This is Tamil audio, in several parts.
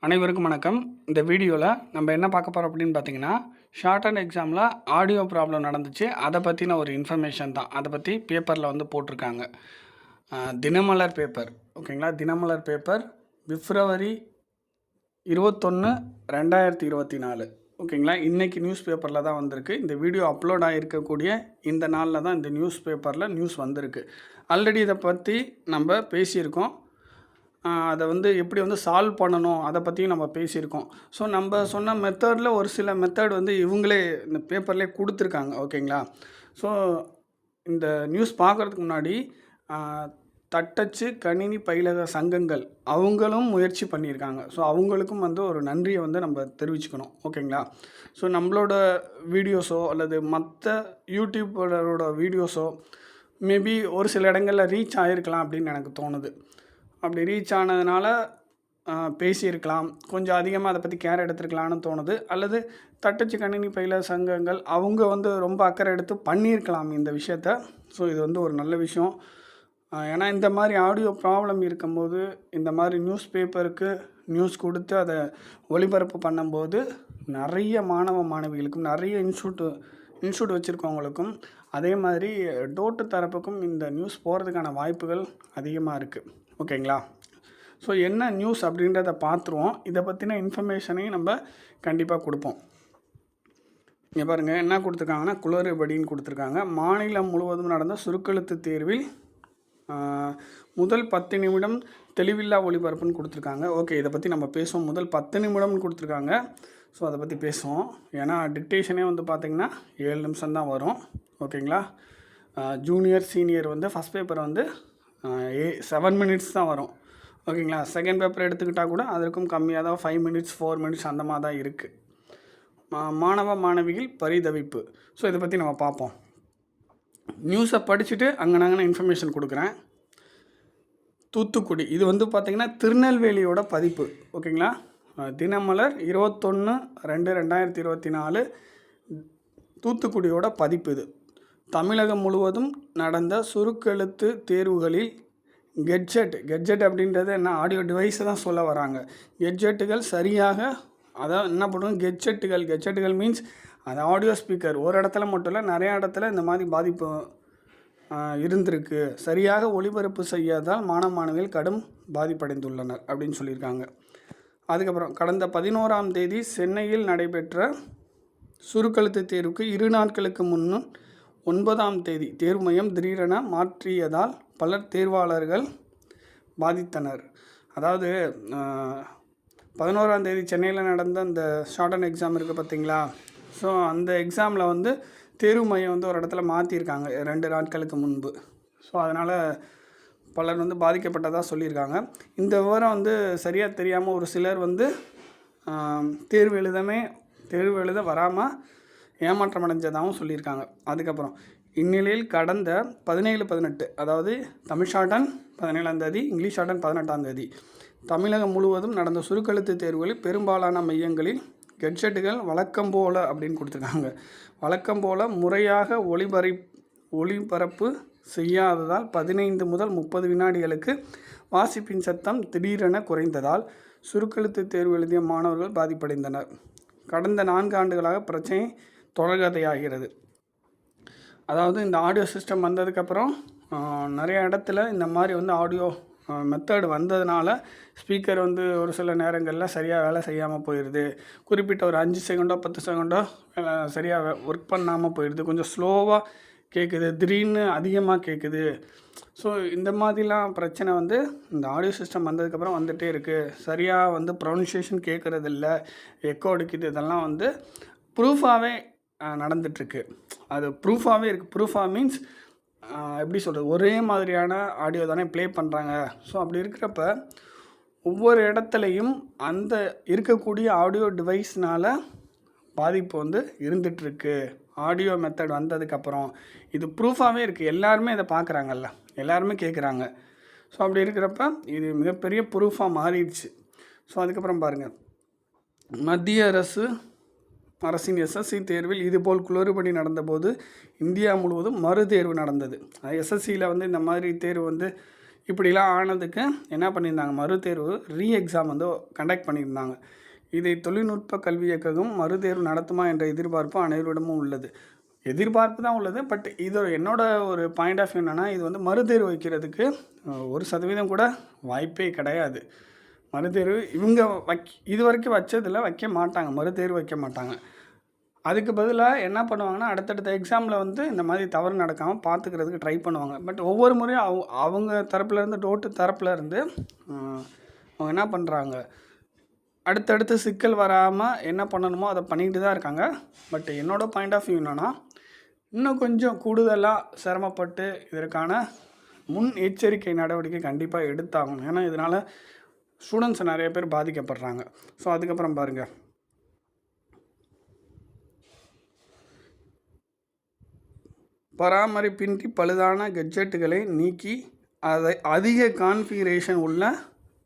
அனைவருக்கும் வணக்கம். இந்த வீடியோவில் நம்ம என்ன பார்க்க போகிறோம் அப்படின்னு பார்த்தீங்கன்னா, ஷார்ட் அண்ட் எக்ஸாமில் ஆடியோ ப்ராப்ளம் நடந்துச்சு. அதை பற்றின ஒரு இன்ஃபர்மேஷன் தான். அதை பற்றி பேப்பரில் வந்து போட்டிருக்காங்க. தினமலர் பேப்பர், ஓகேங்களா? தினமலர் பேப்பர் பிப்ரவரி 21, 2024, ஓகேங்களா? இன்றைக்கி நியூஸ் பேப்பரில் தான் வந்திருக்கு. இந்த வீடியோ அப்லோட் ஆகிருக்கக்கூடிய இந்த நாளில் தான் இந்த நியூஸ் பேப்பரில் நியூஸ் வந்திருக்கு. ஆல்ரெடி இதை பற்றி நம்ம பேசியிருக்கோம். அதை வந்து எப்படி வந்து சால்வ் பண்ணணும் அதை பற்றியும் நம்ம பேசியிருக்கோம். ஸோ நம்ம சொன்ன மெத்தடில் ஒரு சில மெத்தட் வந்து இவங்களே இந்த பேப்பர்லேயே கொடுத்துருக்காங்க, ஓகேங்களா? ஸோ இந்த நியூஸ் பார்க்குறதுக்கு முன்னாடி தட்டச்சு கணினி பயிலக சங்கங்கள் அவங்களும் முயற்சி பண்ணியிருக்காங்க. ஸோ அவங்களுக்கும் வந்து ஒரு நன்றியை வந்து நம்ம தெரிவிச்சுக்கணும், ஓகேங்களா? ஸோ நம்மளோட வீடியோஸோ அல்லது மற்ற யூடியூபரோட வீடியோஸோ மேபி ஒரு சில இடங்களில் ரீச் ஆகிருக்கலாம் அப்படின்னு எனக்கு தோணுது. அப்படி ரீச் ஆனதுனால பேசியிருக்கலாம், கொஞ்சம் அதிகமாக அதை பற்றி கேர் எடுத்துருக்கலான்னு தோணுது. அல்லது தட்டச்சு கணினி பயில சங்கங்கள் அவங்க வந்து ரொம்ப அக்கறை எடுத்து பண்ணியிருக்கலாம் இந்த விஷயத்த. ஸோ இது வந்து ஒரு நல்ல விஷயம். ஏன்னா இந்த மாதிரி ஆடியோ ப்ராப்ளம் இருக்கும்போது இந்த மாதிரி நியூஸ் பேப்பருக்கு நியூஸ் கொடுத்து அதை ஒளிபரப்பு பண்ணும்போது நிறைய மாணவ மாணவிகளுக்கும் நிறைய இன்ஸ்டியூட் வச்சுருக்கவங்களுக்கும் அதே மாதிரி டோட்டு தரப்புக்கும் இந்த நியூஸ் போகிறதுக்கான வாய்ப்புகள் அதிகமாக இருக்குது, ஓகேங்களா? ஸோ என்ன நியூஸ் அப்படின்றத பார்த்துருவோம். இதை பற்றின இன்ஃபர்மேஷனையும் நம்ம கண்டிப்பாக கொடுப்போம். இங்கே பாருங்கள் என்ன கொடுத்துருக்காங்கன்னா, குளறுபடின்னு கொடுத்துருக்காங்க. மாநிலம் முழுவதும் நடந்த சுருக்கெழுத்து தேர்வில் முதல் 10 நிமிடம் தெளிவில்லா ஒளிபரப்புன்னு கொடுத்துருக்காங்க. ஓகே, இதை பற்றி நம்ம பேசுவோம். முதல் 10 நிமிடம்னு கொடுத்துருக்காங்க. ஸோ அதை பற்றி பேசுவோம். ஏன்னா டிக்டேஷனே வந்து பார்த்திங்கன்னா 7 நிமிஷம் தான் வரும், ஓகேங்களா? ஜூனியர் சீனியர் வந்து ஃபஸ்ட் பேப்பர் வந்து 7 மினிட்ஸ் தான் வரும், ஓகேங்களா? செகண்ட் பேப்பர் எடுத்துக்கிட்டால் கூட அதற்கும் கம்மியாக தான் 5 மினிட்ஸ் 4 மினிட்ஸ் அந்த மாதிரி தான் இருக்குது. மாணவ மாணவிகள் பரிதவிப்பு. ஸோ இதை பற்றி நம்ம பார்ப்போம். நியூஸை படிச்சுட்டு அங்கே இன்ஃபர்மேஷன் கொடுக்குறேன். தூத்துக்குடி, இது வந்து பார்த்திங்கன்னா திருநெல்வேலியோட பதிப்பு, ஓகேங்களா? தினமலர் 21, 2024 தூத்துக்குடியோட பதிப்பு இது. தமிழகம் முழுவதும் நடந்த சுருக்கெழுத்து தேர்வுகளில் கெட்ஜெட் அப்படின்றது என்ன, ஆடியோ டிவைஸை தான் சொல்ல வராங்க. கெட்ஜெட்டுகள் சரியாக, அதான் என்ன பண்ணுவோம், கெட்ஜெட்டுகள் மீன்ஸ் அது ஆடியோ ஸ்பீக்கர். ஒரு இடத்துல மட்டும் இல்லை, நிறையா இடத்துல இந்த மாதிரி பாதிப்பு இருந்திருக்கு. சரியாக ஒளிபரப்பு செய்யாதால் மாணவ மாணவிகள் கடும் பாதிப்படைந்துள்ளனர் அப்படின்னு சொல்லியிருக்காங்க. அதுக்கப்புறம் கடந்த 11ஆம் தேதி சென்னையில் நடைபெற்ற சுருக்கெழுத்து தேர்வுக்கு 2 நாட்களுக்கு முன்னும் 9ஆம் தேதி தேர்வு மையம் திடீரென மாற்றியதால் பலர் தேர்வாளர்கள் பாதித்தனர். அதாவது 11ஆம் தேதி சென்னையில் நடந்த அந்த ஷார்ட் அண்ட் எக்ஸாம் இருக்குது பார்த்தீங்களா? ஸோ அந்த எக்ஸாமில் வந்து தேர்வு மையம் வந்து ஒரு இடத்துல மாற்றிருக்காங்க 2 நாட்களுக்கு முன்பு. ஸோ அதனால் பலர் வந்து பாதிக்கப்பட்டதாக சொல்லியிருக்காங்க. இந்த விவரம் வந்து சரியாக தெரியாமல் ஒரு சிலர் வந்து தேர்வு எழுத வராமல் ஏமாற்றம் அடைஞ்சதாகவும் சொல்லியிருக்காங்க. அதுக்கப்புறம் இந்நிலையில் கடந்த 17-18, அதாவது தமிழ் ஷார்டன் 17ஆம் தேதி, இங்கிலீஷ் ஷார்டன் 18ஆம் தேதி தமிழகம் முழுவதும் நடந்த சுருக்கெழுத்து தேர்வுகளில் பெரும்பாலான மையங்களில் கெட்ஜெட்டுகள் வழக்கம் போல் அப்படின்னு கொடுத்துருக்காங்க. வழக்கம் போல் முறையாக ஒளிபரப்பு செய்யாததால் 15 முதல் 30 வினாடிகளுக்கு வாசிப்பின் சத்தம் திடீரென குறைந்ததால் சுருக்கெழுத்து தேர்வு எழுதிய மாணவர்கள் பாதிப்படைந்தனர். கடந்த 4 ஆண்டுகளாக பிரச்சனை தொடர்கதையாகிறது. அதாவது இந்த ஆடியோ சிஸ்டம் வந்ததுக்கப்புறம் நிறைய இடத்துல இந்த மாதிரி வந்து ஆடியோ மெத்தட் வந்ததுனால ஸ்பீக்கர் வந்து ஒரு சில நேரங்களில் சரியாக வேலை செய்யாமல் போயிடுது. குறிப்பிட்ட ஒரு 5 செகண்டோ 10 செகண்டோ சரியாக ஒர்க் பண்ணாமல் போயிடுது. கொஞ்சம் ஸ்லோவாக கேட்குது, திடீர்னு அதிகமாக கேட்குது. ஸோ இந்த மாதிரிலாம் பிரச்சனை வந்து இந்த ஆடியோ சிஸ்டம் வந்ததுக்கப்புறம் வந்துகிட்டே இருக்குது. சரியாக வந்து ப்ரொனன்சியேஷன் கேட்குறதில்ல, எக்கோ அடிக்குது. இதெல்லாம் வந்து ப்ரூஃபாகவே நடந்துகிட்ருக்கு. அது ப்ரூஃபாகவே இருக்குது. ப்ரூஃபாக மீன்ஸ் எப்படி சொல்கிறது, ஒரே மாதிரியான ஆடியோ தானே ப்ளே பண்ணுறாங்க. ஸோ அப்படி இருக்கிறப்ப ஒவ்வொரு இடத்துலையும் அந்த இருக்கக்கூடிய ஆடியோ டிவைஸ்னால் பாதிப்பு வந்து இருந்துகிட்ருக்கு. ஆடியோ மெத்தட் வந்ததுக்கப்புறம் இது ப்ரூஃபாகவே இருக்குது. எல்லாருமே இதை பார்க்குறாங்கல்ல, எல்லாருமே கேட்குறாங்க. ஸோ அப்படி இருக்கிறப்ப இது மிகப்பெரிய ப்ரூஃபாக மாறிடுச்சு. ஸோ அதுக்கப்புறம் பாருங்கள், மத்திய அரசின் எஸ்எஸ்சி தேர்வில் இதுபோல் குளறுபடி நடந்தபோது இந்தியா முழுவதும் மறு தேர்வு நடந்தது. எஸ்எஸ்சியில் வந்து இந்த மாதிரி தேர்வு வந்து இப்படிலாம் ஆனதுக்கு என்ன பண்ணியிருந்தாங்க, மறுதேர்வு எக்ஸாம் வந்து கண்டக்ட் பண்ணியிருந்தாங்க. இதை தொழில்நுட்ப கல்வி இயக்ககம் மறுதேர்வு நடத்துமா என்ற எதிர்பார்ப்பு அனைவரிடமும் உள்ளது. எதிர்பார்ப்பு தான் உள்ளது. பட் இது என்னோட ஒரு பாயிண்ட் ஆஃப் வியூ என்னென்னா, இது வந்து மறுதேர்வு வைக்கிறதுக்கு 1% கூட வாய்ப்பே கிடையாது. மறுதேர்வு இவங்க இது வரைக்கும் வச்சதில் வைக்க மாட்டாங்க, மறுதேர்வு வைக்க மாட்டாங்க. அதுக்கு பதிலாக என்ன பண்ணுவாங்கன்னா, அடுத்தடுத்த எக்ஸாமில் வந்து இந்த மாதிரி தவறு நடக்காமல் பார்த்துக்கிறதுக்கு ட்ரை பண்ணுவாங்க. பட் ஒவ்வொரு முறையும் அவங்க தரப்புலேருந்து தரப்புலேருந்து அவங்க என்ன பண்ணுறாங்க, அடுத்தடுத்து சிக்கல் வராமல் என்ன பண்ணணுமோ அதை பண்ணிக்கிட்டு தான் இருக்காங்க. பட் என்னோடய பாயிண்ட் ஆஃப் வியூ என்னென்னா, இன்னும் கொஞ்சம் கூடுதலாக சிரமப்பட்டு இதற்கான முன் எச்சரிக்கை நடவடிக்கை கண்டிப்பாக எடுத்தாகணும். ஏன்னா இதனால் ஸ்டூடெண்ட்ஸ் நிறைய பேர் பாதிக்கப்படுறாங்க. ஸோ அதுக்கப்புறம் பாருங்கள், பராமரிப்பின்றி பழுதான கெட்ஜெட்டுகளை நீக்கி அதை அதிக கான்ஃபிகரேஷன் உள்ள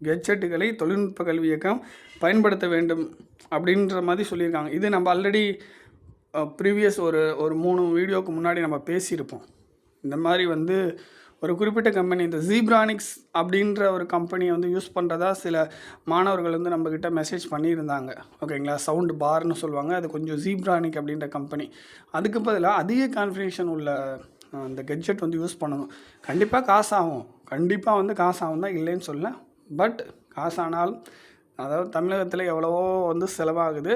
கெட்ஜெட்டுகளை தொழில்நுட்ப கல்வி இயக்கம் பயன்படுத்த வேண்டும் அப்படின்ற மாதிரி சொல்லியிருக்காங்க. இது நம்ம ஆல்ரெடி ப்ரீவியஸ் ஒரு 3 வீடியோவுக்கு முன்னாடி நம்ம பேசியிருப்போம். இந்த மாதிரி வந்து ஒரு குறிப்பிட்ட கம்பெனி, இந்த ஜீப்ரானிக்ஸ் அப்படின்ற ஒரு கம்பெனியை வந்து யூஸ் பண்ணுறதா சில மாணவர்கள் வந்து நம்மக்கிட்ட மெசேஜ் பண்ணியிருந்தாங்க. ஓகேங்களா, சவுண்டு பார்னு சொல்லுவாங்க, அது கொஞ்சம் ஜீப்ரானிக் அப்படின்ற கம்பெனி. அதுக்கு பதிலாக அதிக கான்ஃபிகரேஷன் உள்ள அந்த கெட்ஜெட் வந்து யூஸ் பண்ணணும். கண்டிப்பாக காசு ஆகும் தான், இல்லைன்னு சொல்ல. பட் காசானாலும் அதாவது தமிழகத்தில் எவ்வளவோ வந்து செலவாகுது.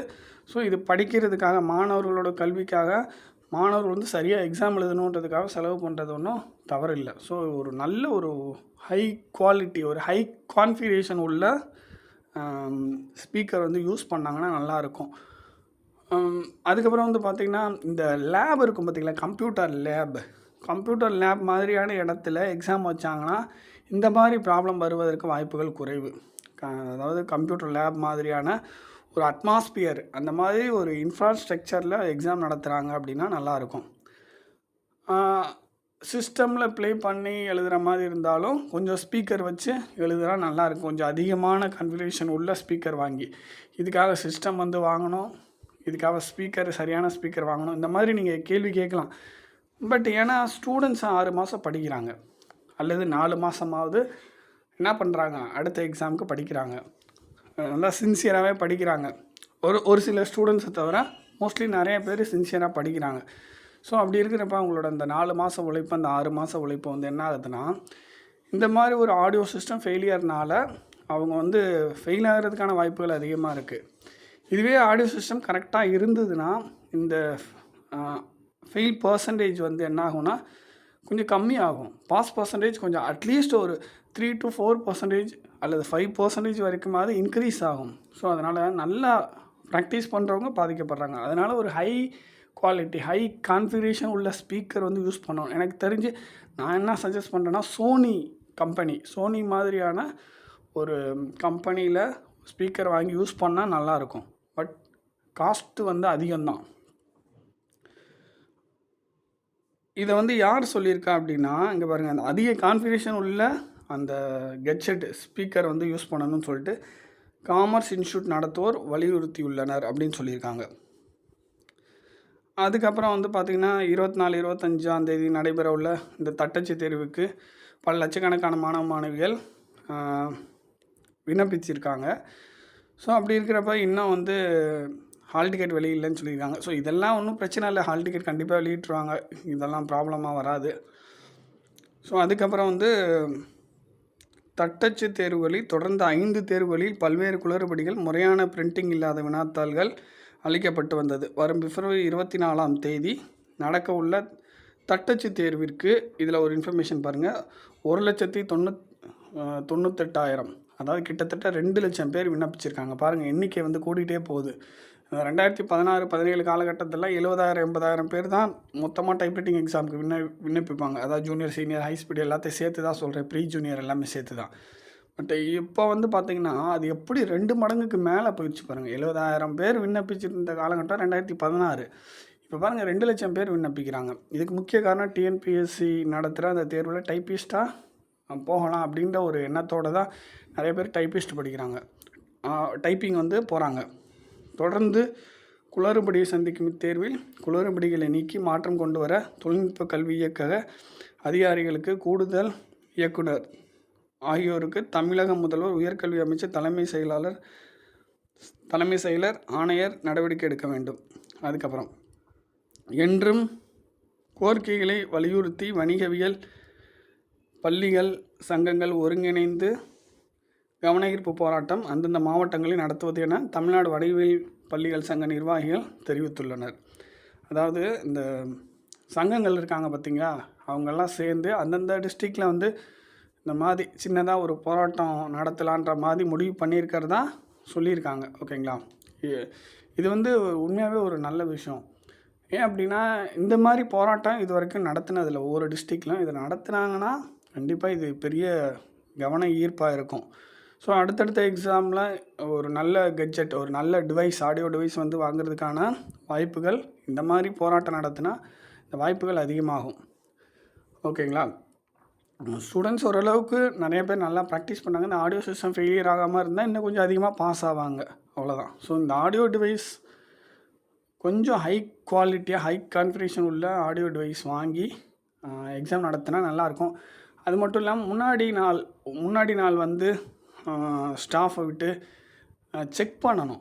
ஸோ இது படிக்கிறதுக்காக, மாணவர்களோட கல்விக்காக, மாணவர்கள் வந்து சரியாக எக்ஸாம் எழுதணுன்றதுக்காக செலவு பண்ணுறது ஒன்றும் தவறு இல்லை. ஸோ ஒரு நல்ல ஒரு ஹை குவாலிட்டி, ஒரு ஹை கான்ஃபிகரேஷன் உள்ள ஸ்பீக்கர் வந்து யூஸ் பண்ணாங்கன்னா நல்லாயிருக்கும். அதுக்கப்புறம் வந்து பார்த்திங்கன்னா, இந்த லேப் இருக்கும் பார்த்திங்களா, கம்ப்யூட்டர் லேப் மாதிரியான இடத்துல எக்ஸாம் வச்சாங்கன்னா இந்த மாதிரி ப்ராப்ளம் வருவதற்கு வாய்ப்புகள் குறைவு. அதாவது கம்ப்யூட்டர் லேப் மாதிரியான ஒரு அட்மாஸ்பியர், அந்த மாதிரி ஒரு இன்ஃப்ராஸ்ட்ரக்சரில் எக்ஸாம் நடத்துகிறாங்க அப்படின்னா நல்லாயிருக்கும். சிஸ்டமில் ப்ளே பண்ணி எழுதுகிற மாதிரி இருந்தாலும் கொஞ்சம் ஸ்பீக்கர் வச்சு எழுதுனா நல்லாயிருக்கும். கொஞ்சம் அதிகமான கான்ஃபிகரேஷன் உள்ள ஸ்பீக்கர் வாங்கி, இதுக்காக சிஸ்டம் வந்து வாங்கணும், இதுக்காக சரியான ஸ்பீக்கர் வாங்கணும், இந்த மாதிரி நீங்கள் கேள்வி கேட்கலாம். பட் ஏன்னா ஸ்டூடெண்ட்ஸ் 6 மாதம் படிக்கிறாங்க, அல்லது 4 மாதமாவது என்ன பண்ணுறாங்க, அடுத்த எக்ஸாமுக்கு படிக்கிறாங்க, நல்லா சின்சியராகவே படிக்கிறாங்க. ஒரு சில ஸ்டூடெண்ட்ஸை தவிர மோஸ்ட்லி நிறைய பேர் சின்சியராக படிக்கிறாங்க. ஸோ அப்படி இருக்கிறப்ப அவங்களோட இந்த 4 மாதம் உழைப்பு, அந்த 6 மாதம் உழைப்பு வந்து என்ன ஆகுதுன்னா, இந்த மாதிரி ஒரு ஆடியோ சிஸ்டம் ஃபெயிலியர்னால் அவங்க வந்து ஃபெயில் ஆகிறதுக்கான வாய்ப்புகள் அதிகமாக இருக்குது. இதுவே ஆடியோ சிஸ்டம் கரெக்டாக இருந்ததுன்னா இந்த ஃபெயில் பர்சன்டேஜ் வந்து என்ன ஆகும்னா கொஞ்சம் கம்மியாகும். பாஸ் பர்சன்டேஜ் கொஞ்சம் அட்லீஸ்ட் ஒரு 3 to 4% அல்லது 5% வரைக்குமாவது இன்க்ரீஸ் ஆகும். ஸோ அதனால் நல்லா ப்ராக்டிஸ் பண்ணுறவங்க பாதிக்கப்படுறாங்க. அதனால் ஒரு ஹை குவாலிட்டி, ஹை கான்ஃபிகரேஷன் உள்ள ஸ்பீக்கர் வந்து யூஸ் பண்ணணும். எனக்கு தெரிஞ்சு நான் என்ன சஜஸ்ட் பண்ணுறேன்னா, சோனி மாதிரியான ஒரு கம்பெனியில் ஸ்பீக்கர் வாங்கி யூஸ் பண்ணால் நல்லாயிருக்கும். பட் காஸ்ட்டு வந்து அதிகம்தான். இதை வந்து யார் சொல்லியிருக்கா அப்படின்னா, இங்கே பாருங்கள், அந்த அதிக கான்ஃபிகரேஷன் உள்ள அந்த கெட்செட் ஸ்பீக்கர் வந்து யூஸ் பண்ணணும்னு சொல்லிட்டு காமர்ஸ் இன்ஸ்டியூட் நடத்துவோர் வலியுறுத்தியுள்ளனர் அப்படின்னு சொல்லியிருக்காங்க. அதுக்கப்புறம் வந்து பார்த்திங்கன்னா 24, 25ஆம் தேதி நடைபெற உள்ள இந்த தட்டச்சு தேர்வுக்கு பல லட்சக்கணக்கான மாணவிகள் விண்ணப்பிச்சிருக்காங்க. ஸோ அப்படி இருக்கிறப்ப இன்னும் வந்து ஹால் டிக்கெட் வெளியில்லைன்னு சொல்லியிருக்காங்க. ஸோ இதெல்லாம் ஒன்றும் பிரச்சனை இல்லை, ஹால் டிக்கெட் கண்டிப்பாக வெளியிட்டுருவாங்க, இதெல்லாம் ப்ராப்ளமாக வராது. ஸோ அதுக்கப்புறம் வந்து தட்டச்சு தேர்வுகளில் தொடர்ந்து 5 தேர்வுகளில் பல்வேறு குளறுபடிகள், முறையான பிரிண்டிங் இல்லாத வினாத்தாள்கள் அளிக்கப்பட்டு வந்தது. வரும் பிப்ரவரி 24ஆம் தேதி நடக்க உள்ள தட்டச்சு தேர்விற்கு இதில் ஒரு இன்ஃபர்மேஷன் பாருங்கள், 1,98,000, அதாவது கிட்டத்தட்ட 2 லட்சம் பேர் விண்ணப்பிச்சிருக்காங்க. பாருங்கள், எண்ணிக்கை வந்து கூட்டிகிட்டே போகுது. 2016-17 காலகட்டத்தில் 70,000 80,000 பேர் தான் மொத்தமாக டைப்ரைட்டிங் எக்ஸாமுக்கு விண்ணப்பிப்பாங்க. அதாவது ஜூனியர், சீனியர், ஹை ஸ்பீடு எல்லாத்தையும் சேர்த்து தான் சொல்கிறேன், ப்ரீ ஜூனியர் எல்லாமே சேர்த்து தான். பட் இப்போ வந்து பார்த்திங்கன்னா அது எப்படி 2 மடங்குக்கு மேலே போயிடுச்சு பாருங்கள். 70,000 பேர் விண்ணப்பிச்சிருந்த காலகட்டம் 2016. இப்போ பாருங்கள் 2 லட்சம் பேர் விண்ணப்பிக்கிறாங்க. இதுக்கு முக்கிய காரணம் டிஎன்பிஎஸ்சி நடத்துகிற அந்த தேர்வில் டைப்பிஸ்ட்டாக போகலாம் அப்படின்ற ஒரு எண்ணத்தோடு தான் நிறைய பேர் டைப்பிஸ்ட் படிக்கிறாங்க, டைப்பிங் வந்து போகிறாங்க. தொடர்ந்து குளறுபடியை சந்திக்கும் இத்தேர்வில் குளறுபடிகளை நீக்கி மாற்றம் கொண்டு வர தொழில்நுட்ப கல்வி இயக்கக அதிகாரிகளுக்கு கூடுதல் இயக்குனர் ஆகியோருக்கு தமிழக முதல்வர், உயர்கல்வி அமைச்சர், தலைமை செயலர், ஆணையர் நடவடிக்கை எடுக்க வேண்டும். அதுக்கப்புறம் என்றும் கோரிக்கைகளை வலியுறுத்தி வணிகவியல் பள்ளிகள் சங்கங்கள் ஒருங்கிணைந்து கவனஈர்ப்பு போராட்டம் அந்தந்த மாவட்டங்களில் நடத்துவது என தமிழ்நாடு வணிகவியல் பள்ளிகள் சங்க நிர்வாகிகள் தெரிவித்துள்ளனர். அதாவது இந்த சங்கங்கள் இருக்காங்க பார்த்தீங்களா, அவங்கெல்லாம் சேர்ந்து அந்தந்த டிஸ்ட்ரிக்டில் வந்து இந்த மாதிரி சின்னதாக ஒரு போராட்டம் நடத்தலான்ற மாதிரி முடிவு பண்ணியிருக்கிறதா சொல்லியிருக்காங்க. ஓகேங்களா, இது வந்து உண்மையாகவே ஒரு நல்ல விஷயம். ஏன் அப்படின்னா, இந்த மாதிரி போராட்டம் இது வரைக்கும் நடத்தினதில்லை. ஒவ்வொரு டிஸ்ட்ரிக்ட்லையும் இதை நடத்துனாங்கன்னா கண்டிப்பாக இது பெரிய கவன ஈர்ப்பாக இருக்கும். ஸோ அடுத்தடுத்த எக்ஸாமில் ஒரு நல்ல கெட்ஜெட், ஒரு நல்ல டிவைஸ், ஆடியோ டிவைஸ் வந்து வாங்குறதுக்கான வாய்ப்புகள், இந்த மாதிரி போராட்டம் நடத்தினா இந்த வாய்ப்புகள் அதிகமாகும். ஓகேங்களா, ஸ்டூடெண்ட்ஸ் ஓரளவுக்கு நிறைய பேர் நல்லா ப்ராக்டிஸ் பண்ணாங்க. இந்த ஆடியோ சிஸ்டம் ஃபெயிலியர் ஆகாமல் இருந்தால் இன்னும் கொஞ்சம் அதிகமாக பாஸ் ஆவாங்க, அவ்வளோதான். ஸோ இந்த ஆடியோ டிவைஸ் கொஞ்சம் ஹை குவாலிட்டியாக, ஹை கான்ஃபிகரேஷன் உள்ள ஆடியோ டிவைஸ் வாங்கி எக்ஸாம் நடத்தினா நல்லாயிருக்கும். அது மட்டும் இல்லாமல் முன்னாடி நாள் வந்து ஸ்டாஃபை விட்டு செக் பண்ணணும்.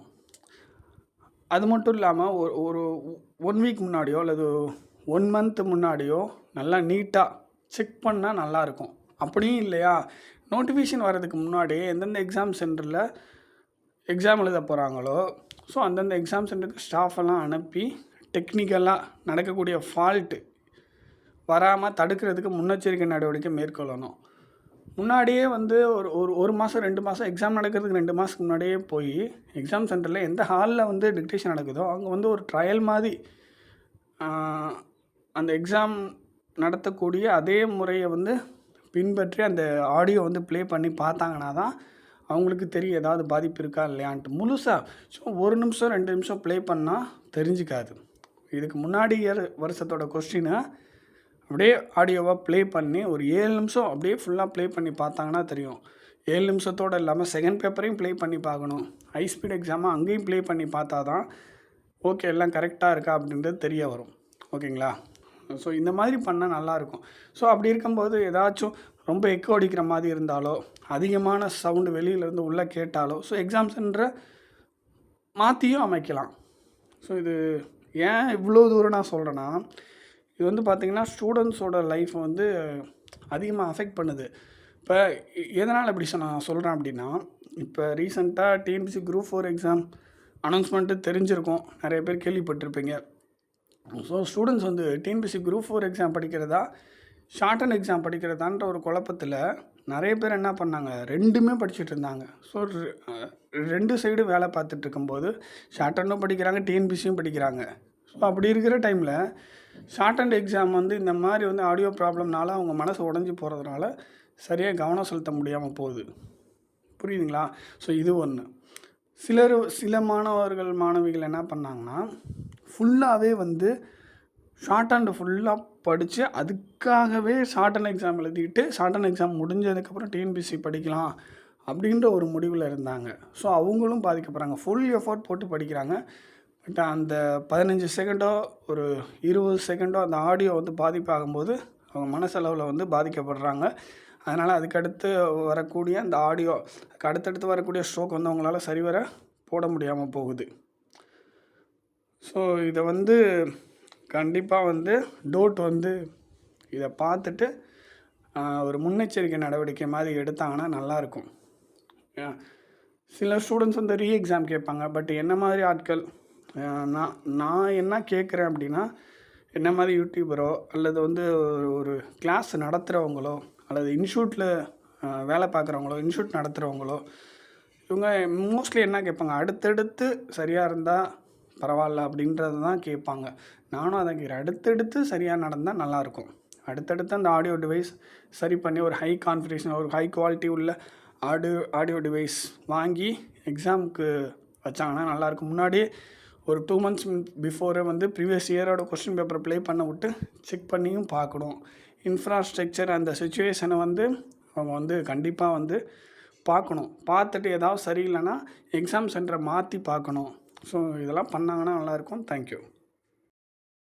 அது மட்டும் இல்லாமல் ஒரு 1 வீக் முன்னாடியோ அல்லது 1 மந்த் முன்னாடியோ நல்லா நீட்டாக செக் பண்ணால் நல்லாயிருக்கும். அப்படியும் இல்லையா, நோட்டிஃபிகேஷன் வர்றதுக்கு முன்னாடியே எந்தெந்த எக்ஸாம் சென்டரில் எக்ஸாம் எழுத போகிறாங்களோ, ஸோ அந்தந்த எக்ஸாம் சென்டருக்கு ஸ்டாஃபெல்லாம் அனுப்பி டெக்னிக்கலாக நடக்கக்கூடிய ஃபால்ட்டு வராமல் தடுக்கிறதுக்கு முன்னெச்சரிக்கை நடவடிக்கை மேற்கொள்ளணும். முன்னாடியே வந்து ஒரு மாதம் 2 மாதம் எக்ஸாம் நடக்கிறதுக்கு 2 மாதத்துக்கு முன்னாடியே போய் எக்ஸாம் சென்டரில் எந்த ஹாலில் வந்து டிக்டேஷன் நடக்குதோ அங்கே வந்து ஒரு ட்ரையல் மாதிரி அந்த எக்ஸாம் நடத்தக்கூடிய அதே முறையை வந்து பின்பற்றி அந்த ஆடியோ வந்து ப்ளே பண்ணி பார்த்தாங்கன்னா தான் அவங்களுக்கு தெரியும் ஏதாவது பாதிப்பு இருக்கா இல்லையான்ட்டு. முழுசாக ஸோ 1 நிமிஷம் 2 நிமிஷம் ப்ளே பண்ணால் தெரிஞ்சிக்காது. இதுக்கு முன்னாடி வருஷத்தோட கொஸ்டினை அப்படியே ஆடியோவாக ப்ளே பண்ணி ஒரு 7 நிமிஷம் அப்படியே ஃபுல்லாக ப்ளே பண்ணி பார்த்தாங்கன்னா தெரியும். 7 நிமிஷத்தோடு இல்லாமல் செகண்ட் பேப்பரையும் ப்ளே பண்ணி பார்க்கணும். ஹை ஸ்பீட் எக்ஸாமாக அங்கேயும் ப்ளே பண்ணி பார்த்தா தான் ஓகே எல்லாம் கரெக்டாக இருக்கா அப்படின்றது தெரிய வரும். ஓகேங்களா, ஸோ இந்த மாதிரி பண்ணால் நல்லாயிருக்கும். ஸோ அப்படி இருக்கும்போது ஏதாச்சும் ரொம்ப எக்கோ அடிக்கிற மாதிரி இருந்தாலோ, அதிகமான சவுண்டு வெளியிலேருந்து உள்ளே கேட்டாலோ, ஸோ எக்ஸாம் சென்டரை மாற்றியும் அமைக்கலாம். ஸோ இது ஏன் இவ்வளோ தூரம் நான் சொல்கிறேன்னா, இது வந்து பார்த்திங்கன்னா ஸ்டூடெண்ட்ஸோட லைஃப் வந்து அதிகமாக அஃபெக்ட் பண்ணுது. இப்போ எதனால் இப்படி நான் சொல்கிறேன் அப்படின்னா, இப்போ ரீசெண்டாக டிஎன்பிசி குரூப் 4 எக்ஸாம் அனௌன்ஸ்மெண்ட்டு தெரிஞ்சிருக்கும், நிறைய பேர் கேள்விப்பட்டிருப்பீங்க. ஸோ ஸ்டூடெண்ட்ஸ் வந்து டிஎன்பிசி குரூப் 4 எக்ஸாம் படிக்கிறதா, ஷார்ட் அண்ட் எக்ஸாம் படிக்கிறதான்ற ஒரு குழப்பத்தில் நிறைய பேர் என்ன பண்ணாங்க, 2மே படிச்சுட்டு இருந்தாங்க. ஸோ 2 சைடு வேலை பார்த்துட்டு இருக்கும்போது ஷார்ட் அண்டும் படிக்கிறாங்க, டிஎன்பிசியும் படிக்கிறாங்க. ஸோ அப்படி இருக்கிற டைமில் ஷார்ட் அண்ட் எக்ஸாம் வந்து இந்த மாதிரி வந்து ஆடியோ ப்ராப்ளம்னால அவங்க மனசு உடஞ்சி போகிறதுனால சரியாக கவனம் செலுத்த முடியாமல் போகுது. புரியுதுங்களா? ஸோ இது ஒன்று. சில மாணவிகள் என்ன பண்ணாங்கன்னா, ஃபுல்லாகவே வந்து ஷார்ட் அண்ட் ஃபுல்லாக படித்து அதுக்காகவே ஷார்ட் அண்ட் எக்ஸாம் எழுதிட்டு ஷார்ட் அண்ட் எக்ஸாம் முடிஞ்சதுக்கப்புறம் டிஎன்பிசி படிக்கலாம் அப்படின்ற ஒரு முடிவில் இருந்தாங்க. ஸோ அவங்களும் பாதிக்கப்படுறாங்க. ஃபுல் எஃபோர்ட் போட்டு படிக்கிறாங்க. பட் அந்த 15 செகண்டோ ஒரு 20 செகண்டோ அந்த ஆடியோ வந்து பாதிப்பாகும்போது அவங்க மனசளவில் வந்து பாதிக்கப்படுறாங்க. அதனால் அதுக்கடுத்து வரக்கூடிய அந்த ஆடியோ, அடுத்தடுத்து வரக்கூடிய ஸ்ட்ரோக் வந்து அவங்களால சரிவர போட முடியாமல் போகுது. ஸோ இதை வந்து கண்டிப்பாக வந்து டோட் வந்து இதை பார்த்துட்டு ஒரு முன்னெச்சரிக்கை நடவடிக்கை மாதிரி எடுத்தாங்கன்னா நல்லாயிருக்கும். சில ஸ்டூடெண்ட்ஸ் வந்து ரீ எக்ஸாம் கேட்பாங்க. பட் என்ன மாதிரி ஆட்கள், நான் என்ன கேட்குறேன் அப்படின்னா, என்ன மாதிரி யூடியூபரோ அல்லது வந்து ஒரு கிளாஸ் நடத்துகிறவங்களோ அல்லது இன்ஸ்டியூட்டில் வேலை பார்க்குறவங்களோ, இன்ஸ்டியூட் நடத்துகிறவங்களோ, இவங்க மோஸ்ட்லி என்ன கேட்பாங்க, அடுத்தடுத்து சரியாக இருந்தால் பரவாயில்ல அப்படின்றது தான் கேட்பாங்க. நானும் அதை கேட்குறேன். அடுத்தடுத்து சரியாக நடந்தால் நல்லாயிருக்கும். அடுத்தடுத்து அந்த ஆடியோ டிவைஸ் சரி பண்ணி ஒரு ஹை கான்ஃபிகரேஷன், ஒரு ஹை குவாலிட்டி உள்ள ஆடியோ டிவைஸ் வாங்கி எக்ஸாமுக்கு வச்சாங்கன்னா நல்லாயிருக்கும். முன்னாடியே ஒரு 2 மந்த்ஸ் பிஃபோரே வந்து ப்ரீவியஸ் இயரோட கொஸ்டின் பேப்பரை ப்ளே பண்ண விட்டு செக் பண்ணியும் பார்க்கணும். இன்ஃப்ராஸ்ட்ரக்சர் அந்த சிச்சுவேஷனை வந்து அவங்க வந்து கண்டிப்பாக வந்து பார்க்கணும். பார்த்துட்டு ஏதாவது சரியில்லைன்னா எக்ஸாம் சென்டரை மாற்றி பார்க்கணும். ஸோ இதெல்லாம் பண்ணாங்கன்னா நல்லாயிருக்கும். தேங்க்யூ.